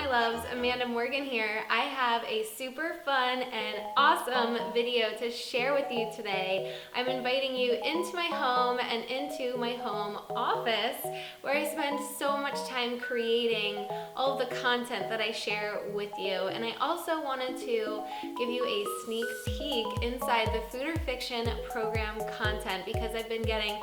loves, Amanda Morgan here. I have a super fun and awesome video to share with you today. I'm inviting you into my home and into my home office where I spend so much time creating all of the content that I share with you. And I also wanted to give you a sneak peek inside the Food or Fiction program content because I've been getting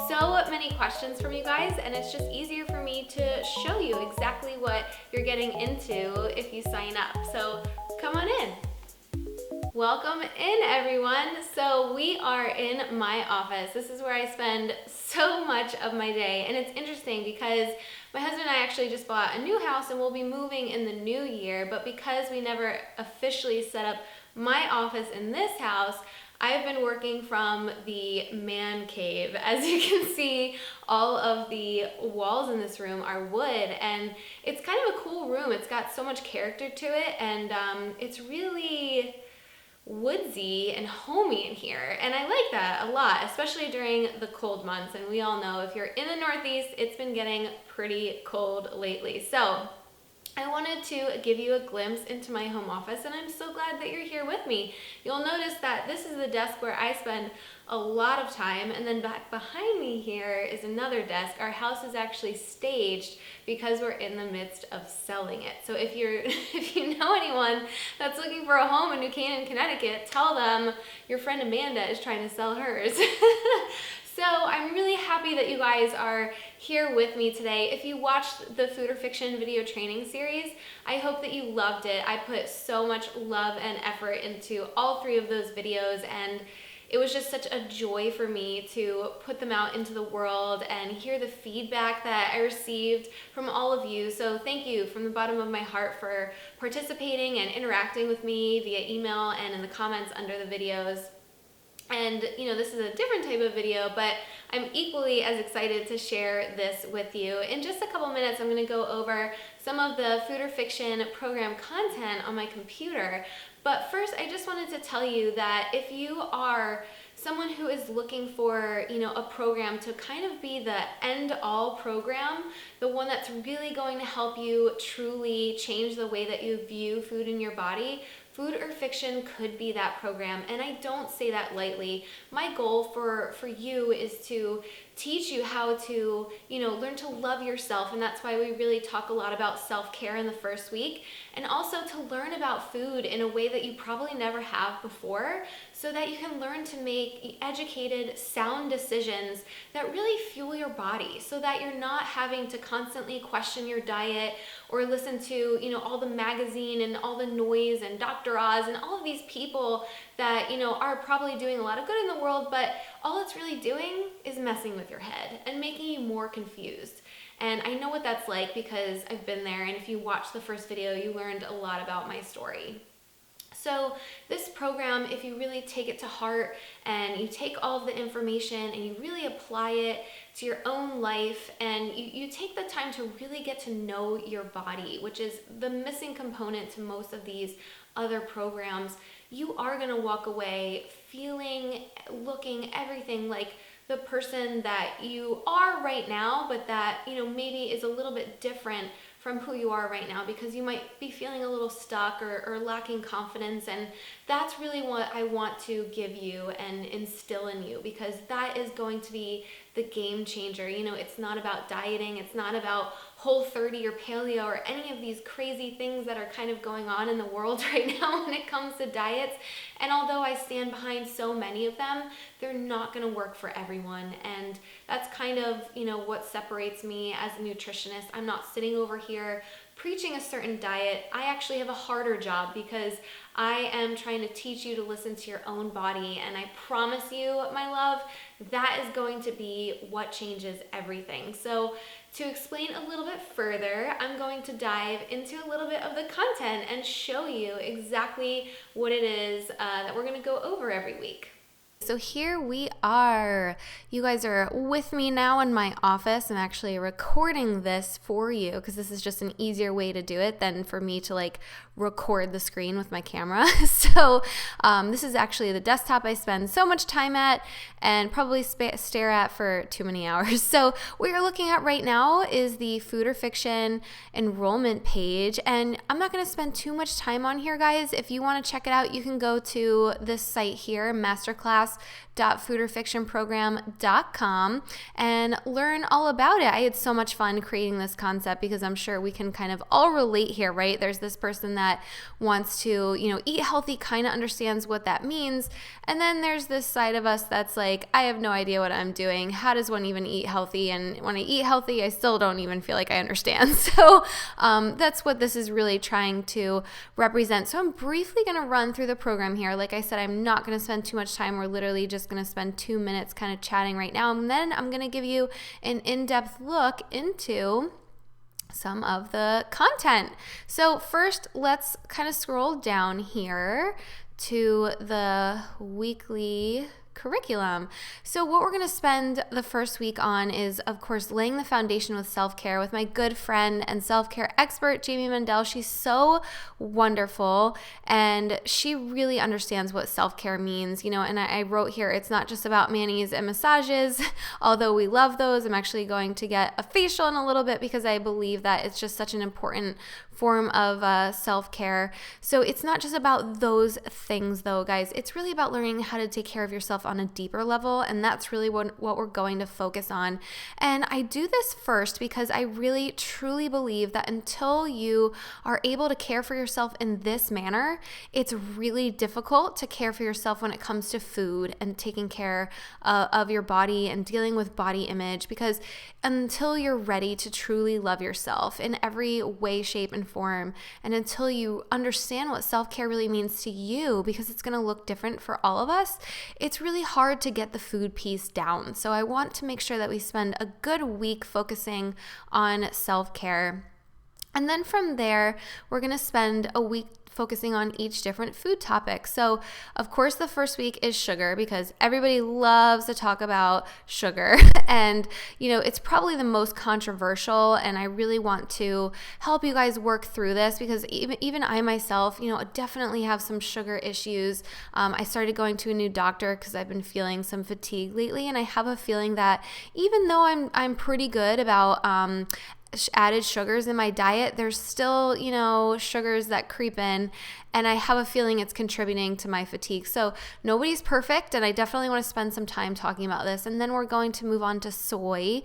so many questions from you guys, and it's just easier for me to show you exactly what you're getting into if you sign up. So come on in. Welcome in, everyone. So we are in my office. This is where I spend so much of my day, and it's interesting because my husband and I actually just bought a new house and we'll be moving in the new year, but because we never officially set up my office in this house, I've been working from the man cave. As you can see, all of the walls in this room are wood, and it's kind of a cool room. It's got so much character to it, and it's really woodsy and homey in here, and I like that a lot, especially during the cold months. And we all know if you're in the Northeast, it's been getting pretty cold lately. So I wanted to give you a glimpse into my home office, and I'm so glad that you're here with me. You'll notice that this is the desk where I spend a lot of time, and then back behind me here is another desk. Our house is actually staged because we're in the midst of selling it. So if you know anyone that's looking for a home in New Canaan, Connecticut, tell them your friend Amanda is trying to sell hers. So I'm really happy that you guys are here with me today. If you watched the Food or Fiction video training series, I hope that you loved it. I put so much love and effort into all 3 of those videos, and it was just such a joy for me to put them out into the world and hear the feedback that I received from all of you. So thank you from the bottom of my heart for participating and interacting with me via email and in the comments under the videos. And this is a different type of video, but I'm equally as excited to share this with you. In just a couple minutes, I'm going to go over some of the Food or Fiction program content on my computer. But first, I just wanted to tell you that if you are someone who is looking for, a program to kind of be the end-all program, the one that's really going to help you truly change the way that you view food in your body, Food or Fiction could be that program, and I don't say that lightly. My goal for you is to teach you how to, learn to love yourself, and that's why we really talk a lot about self-care in the first week, and also to learn about food in a way that you probably never have before, so that you can learn to make educated, sound decisions that really fuel your body, so that you're not having to constantly question your diet or listen to, all the magazine and all the noise and Dr. Oz and all of these people that, are probably doing a lot of good in the world, but all it's really doing is messing with your head and making you more confused. And I know what that's like because I've been there, and if you watched the first video, you learned a lot about my story. So this program, if you really take it to heart and you take all of the information and you really apply it to your own life, and you take the time to really get to know your body, which is the missing component to most of these other programs, you are going to walk away feeling, looking, everything like the person that you are right now, but that, maybe is a little bit different from who you are right now, because you might be feeling a little stuck or lacking confidence. And that's really what I want to give you and instill in you, because that is going to be the game changer. It's not about dieting. It's not about Whole30 or paleo or any of these crazy things that are kind of going on in the world right now when it comes to diets. And although I stand behind so many of them, they're not going to work for everyone. And that's kind of, what separates me as a nutritionist. I'm not sitting over here preaching a certain diet. I actually have a harder job because I am trying to teach you to listen to your own body. And I promise you, my love, that is going to be what changes everything. So to explain a little bit further, I'm going to dive into a little bit of the content and show you exactly what it is that we're going to go over every week. So here we are. You guys are with me now in my office. I'm actually recording this for you because this is just an easier way to do it than for me to like record the screen with my camera. So this is actually the desktop I spend so much time at and probably stare at for too many hours. So what you're looking at right now is the Food or Fiction enrollment page, and I'm not going to spend too much time on here, guys. If you want to check it out, you can go to this site here, masterclass.foodorfictionprogram.com, and learn all about it. I had so much fun creating this concept because I'm sure we can kind of all relate here, right? There's this person that wants to, eat healthy, kind of understands what that means. And then there's this side of us that's like, I have no idea what I'm doing. How does one even eat healthy? And when I eat healthy, I still don't even feel like I understand. So that's what this is really trying to represent. So I'm briefly going to run through the program here. Like I said, I'm not going to spend too much time. We're literally just going to spend 2 minutes kind of chatting right now. And then I'm going to give you an in-depth look into some of the content. So first, let's kind of scroll down here to the weekly curriculum. So what we're going to spend the first week on is, of course, laying the foundation with self-care with my good friend and self-care expert, Jamie Mendel. She's so wonderful, and she really understands what self-care means, and I wrote here, it's not just about manis and massages, although we love those. I'm actually going to get a facial in a little bit because I believe that it's just such an important form of self-care. So it's not just about those things though, guys. It's really about learning how to take care of yourself on a deeper level, and that's really what we're going to focus on. And I do this first because I really truly believe that until you are able to care for yourself in this manner, it's really difficult to care for yourself when it comes to food and taking care of your body and dealing with body image, because until you're ready to truly love yourself in every way, shape, and form, and until you understand what self-care really means to you, because it's going to look different for all of us, it's really hard to get the food piece down. So I want to make sure that we spend a good week focusing on self-care. And then from there, we're going to spend a week focusing on each different food topic. So of course the first week is sugar, because everybody loves to talk about sugar and it's probably the most controversial, and I really want to help you guys work through this because even I myself definitely have some sugar issues. I started going to a new doctor because I've been feeling some fatigue lately, and I have a feeling that even though I'm pretty good about added sugars in my diet, there's still, sugars that creep in, and I have a feeling it's contributing to my fatigue. So nobody's perfect, and I definitely want to spend some time talking about this. And then we're going to move on to soy,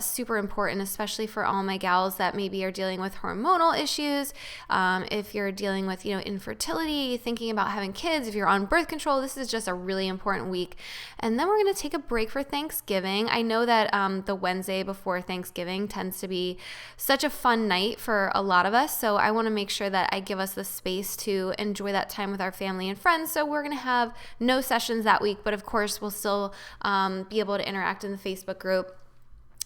super important, especially for all my gals that maybe are dealing with hormonal issues. If you're dealing with, infertility, thinking about having kids, if you're on birth control, this is just a really important week. And then we're going to take a break for Thanksgiving. I know that the Wednesday before Thanksgiving tends to be such a fun night for a lot of us. So I want to make sure that I give us the space to enjoy that time with our family and friends. So we're going to have no sessions that week, but of course we'll still be able to interact in the Facebook group.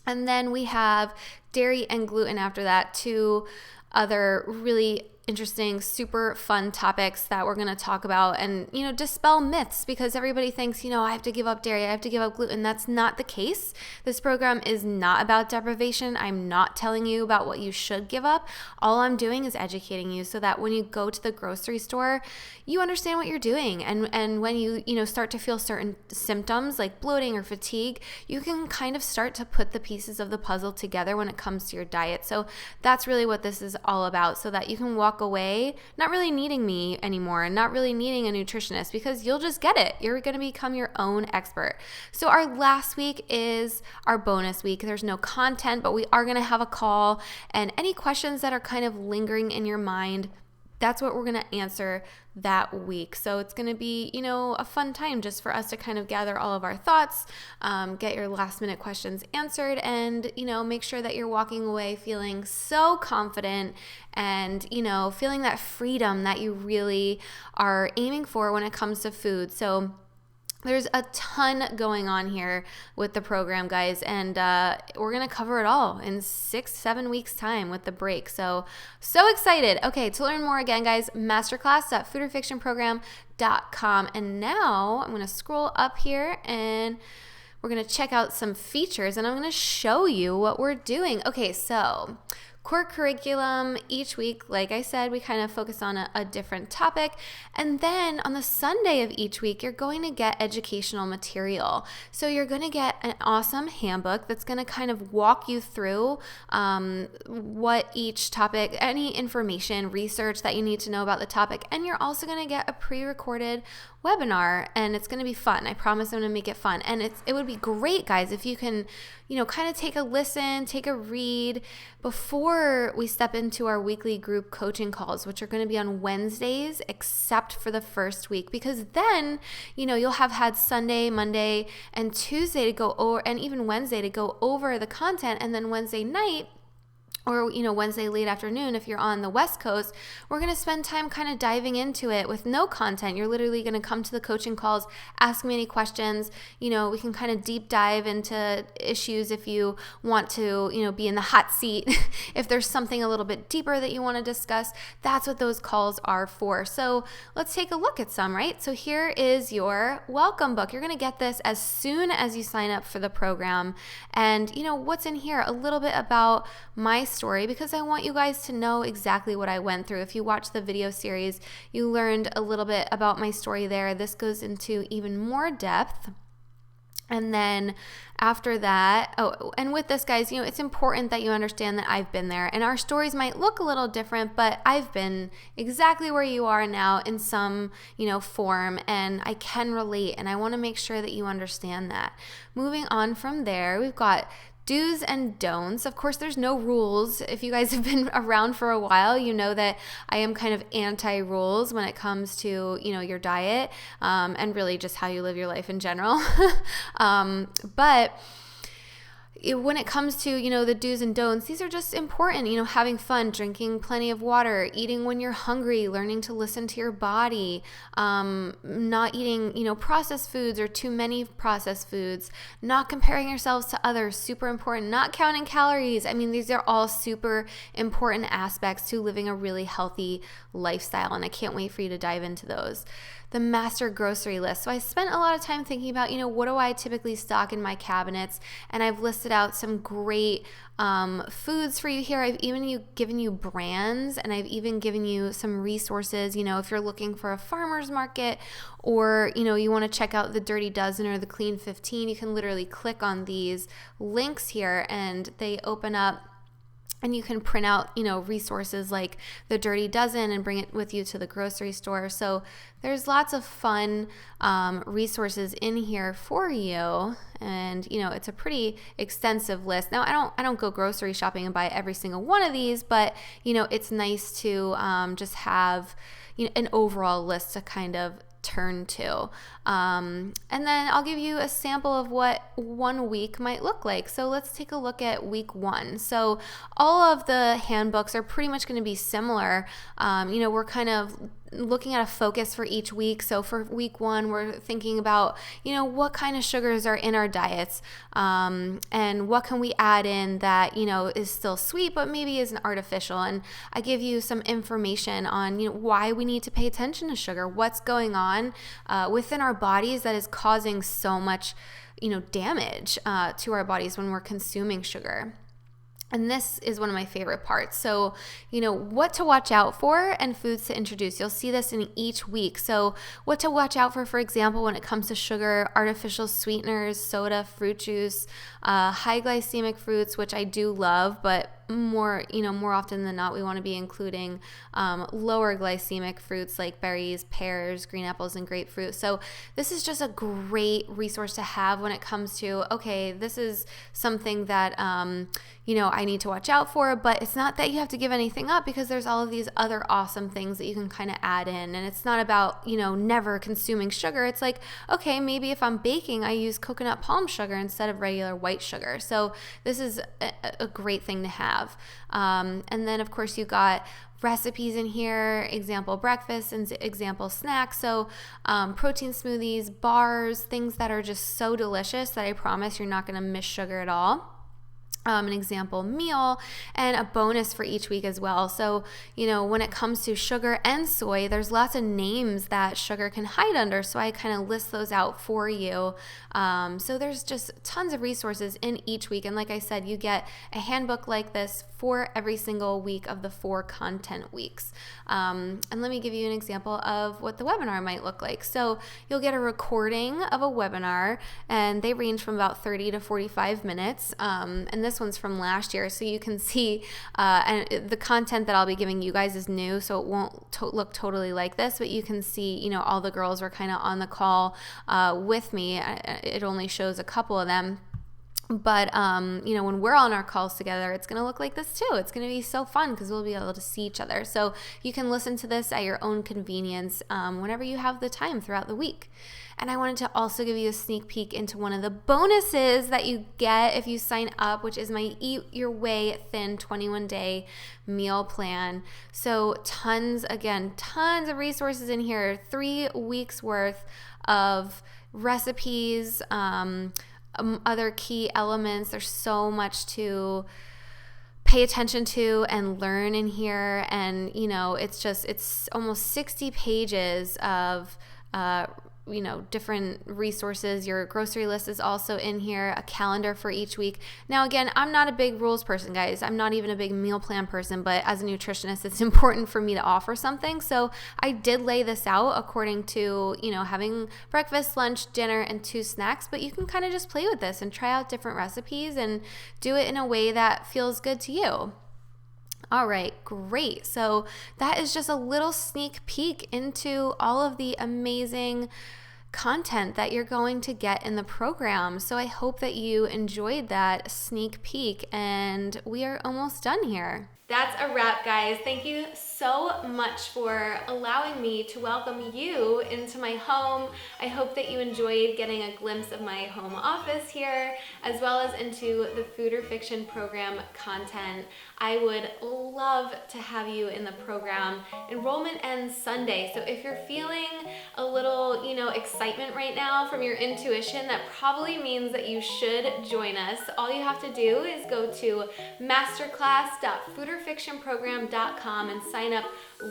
And then we have dairy and gluten after that, two other really interesting, super fun topics that we're going to talk about and, dispel myths, because everybody thinks, I have to give up dairy, I have to give up gluten. That's not the case. This program is not about deprivation. I'm not telling you about what you should give up. All I'm doing is educating you so that when you go to the grocery store, you understand what you're doing. And when you start to feel certain symptoms like bloating or fatigue, you can kind of start to put the pieces of the puzzle together when it comes to your diet. So that's really what this is all about, so that you can walk away not really needing me anymore and not really needing a nutritionist, because you'll just get it. You're going to become your own expert. So our last week is our bonus week. There's no content, but we are going to have a call, and any questions that are kind of lingering in your mind, that's what we're going to answer that week. So it's going to be, a fun time just for us to kind of gather all of our thoughts, get your last minute questions answered, and, make sure that you're walking away feeling so confident and, feeling that freedom that you really are aiming for when it comes to food. So There's a ton going on here with the program, guys, and we're going to cover it all in 6-7 weeks time with the break. So excited. Okay, to learn more, again, guys, masterclass.foodorfictionprogram.com. And now I'm going to scroll up here and we're going to check out some features and I'm going to show you what we're doing. Okay, so core curriculum each week, like I said, we kind of focus on a different topic. And then on the Sunday of each week, you're going to get educational material. So you're going to get an awesome handbook that's going to kind of walk you through what each topic, any information, research that you need to know about the topic. And you're also going to get a pre-recorded webinar, and it's going to be fun. I promise I'm going to make it fun. And it would be great, guys, if you can, kind of take a listen, take a read before we step into our weekly group coaching calls, which are going to be on Wednesdays, except for the first week, because then, you'll have had Sunday, Monday, and Tuesday to go over, and even Wednesday to go over the content, and then Wednesday night, or Wednesday late afternoon, if you're on the West Coast, we're going to spend time kind of diving into it with no content. You're literally going to come to the coaching calls, ask me any questions. We can kind of deep dive into issues if you want to, be in the hot seat. If there's something a little bit deeper that you want to discuss, that's what those calls are for. So let's take a look at some, right? So here is your welcome book. You're going to get this as soon as you sign up for the program. And what's in here? A little bit about my story, because I want you guys to know exactly what I went through. If you watch the video series, you learned a little bit about my story there. This goes into even more depth. And then after that, and with this, guys, it's important that you understand that I've been there, and our stories might look a little different, but I've been exactly where you are now in some, form, and I can relate, and I want to make sure that you understand that. Moving on from there, we've got do's and don'ts. Of course, there's no rules. If you guys have been around for a while, you know that I am kind of anti-rules when it comes to, your diet, and really just how you live your life in general. But when it comes to, the do's and don'ts, these are just important, having fun, drinking plenty of water, eating when you're hungry, learning to listen to your body, not eating, processed foods or too many processed foods, not comparing yourselves to others, super important, not counting calories. I mean, these are all super important aspects to living a really healthy lifestyle, and I can't wait for you to dive into those. The master grocery list. So I spent a lot of time thinking about, what do I typically stock in my cabinets? And I've listed out some great foods for you here. I've even given you brands, and I've even given you some resources, if you're looking for a farmer's market, or, you want to check out the Dirty Dozen or the Clean 15, you can literally click on these links here and they open up. And you can print out, resources like the Dirty Dozen and bring it with you to the grocery store. So there's lots of fun resources in here for you. And, it's a pretty extensive list. Now, I don't go grocery shopping and buy every single one of these, but, it's nice to just have, an overall list to kind of turn to. And then I'll give you a sample of what 1 week might look like. So let's take a look at week 1. So all of the handbooks are pretty much going to be similar. We're kind of looking at a focus for each week. So for week 1, we're thinking about, what kind of sugars are in our diets, and what can we add in that, is still sweet, but maybe isn't artificial. And I give you some information on, why we need to pay attention to sugar, what's going on within our bodies that is causing so much, damage to our bodies when we're consuming sugar. And this is one of my favorite parts. So, what to watch out for and foods to introduce. You'll see this in each week. So what to watch out for example, when it comes to sugar, artificial sweeteners, soda, fruit juice, high glycemic fruits, which I do love, but more often than not, we want to be including lower glycemic fruits like berries, pears, green apples, and grapefruit. So this is just a great resource to have when it comes to, okay, this is something that, I need to watch out for, but it's not that you have to give anything up, because there's all of these other awesome things that you can kind of add in. And it's not about, never consuming sugar. It's like, okay, maybe if I'm baking, I use coconut palm sugar instead of regular white sugar. So this is a great thing to have. have. And then of course you got recipes in here, example breakfast and example snacks. So protein smoothies, bars, things that are just so delicious that I promise you're not going to miss sugar at all. An example meal, and a bonus for each week as well. So, when it comes to sugar and soy, there's lots of names that sugar can hide under. So I kind of list those out for you. So there's just tons of resources in each week. And like I said, you get a handbook like this for every single week of the 4 content weeks. And let me give you an example of what the webinar might look like. So you'll get a recording of a webinar, and they range from about 30 to 45 minutes. And this one's from last year, so you can see, and the content that I'll be giving you guys is new, so it won't look totally like this, but you can see, all the girls were kind of on the call with me. It only shows a couple of them. But, when we're on our calls together, it's going to look like this too. It's going to be so fun because we'll be able to see each other. So you can listen to this at your own convenience whenever you have the time throughout the week. And I wanted to also give you a sneak peek into one of the bonuses that you get if you sign up, which is my Eat Your Way Thin 21-day meal plan. So tons of resources in here, 3 weeks worth of recipes, other key elements. There's so much to pay attention to and learn in here. And, it's almost 60 pages of, different resources. Your grocery list is also in here, a calendar for each week. Now, again, I'm not a big rules person, guys. I'm not even a big meal plan person, but as a nutritionist, it's important for me to offer something. So I did lay this out according to, having breakfast, lunch, dinner, and 2 snacks, but you can kind of just play with this and try out different recipes and do it in a way that feels good to you. All right, great. So that is just a little sneak peek into all of the amazing content that you're going to get in the program. So I hope that you enjoyed that sneak peek, and we are almost done here. That's a wrap, guys. Thank you so much for allowing me to welcome you into my home. I hope that you enjoyed getting a glimpse of my home office here, as well as into the Food or Fiction program content. I would love to have you in the program. Enrollment ends Sunday, so if you're feeling a little, excitement right now from your intuition, that probably means that you should join us. All you have to do is go to masterclass.foodorfictionprogram.com and sign up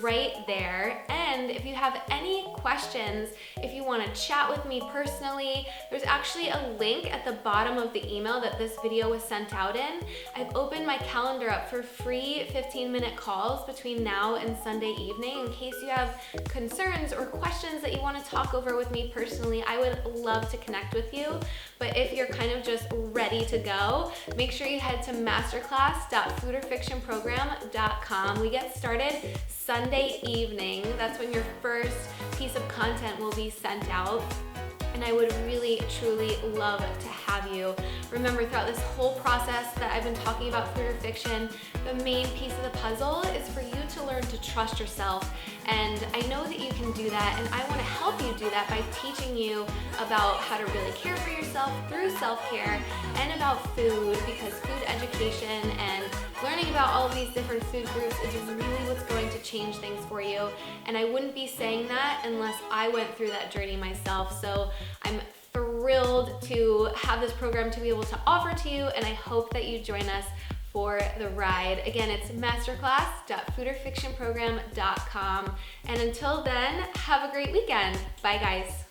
right there. And if you have any questions, if you want to chat with me personally, there's actually a link at the bottom of the email that this video was sent out in. I've opened my calendar up for free 15-minute calls between now and Sunday evening in case you have concerns or questions that you want to talk over with me personally. I would love to connect with you. But if you're kind of just ready to go, make sure you head to masterclass.foodorfictionprogram.com. We get started Sunday evening. That's when your first piece of content will be sent out. And I would really, truly love to have you. Remember, throughout this whole process that I've been talking about Food or Fiction, the main piece of the puzzle is for you to learn to trust yourself. And I know that you can do that, and I want to help you do that by teaching you about how to really care for yourself through self-care and about food, because food education and learning about all of these different food groups is really what's going to change things for you. And I wouldn't be saying that unless I went through that journey myself. So I'm thrilled to have this program to be able to offer to you, and I hope that you join us for the ride. Again, it's masterclass.foodorfictionprogram.com. And until then, have a great weekend. Bye, guys.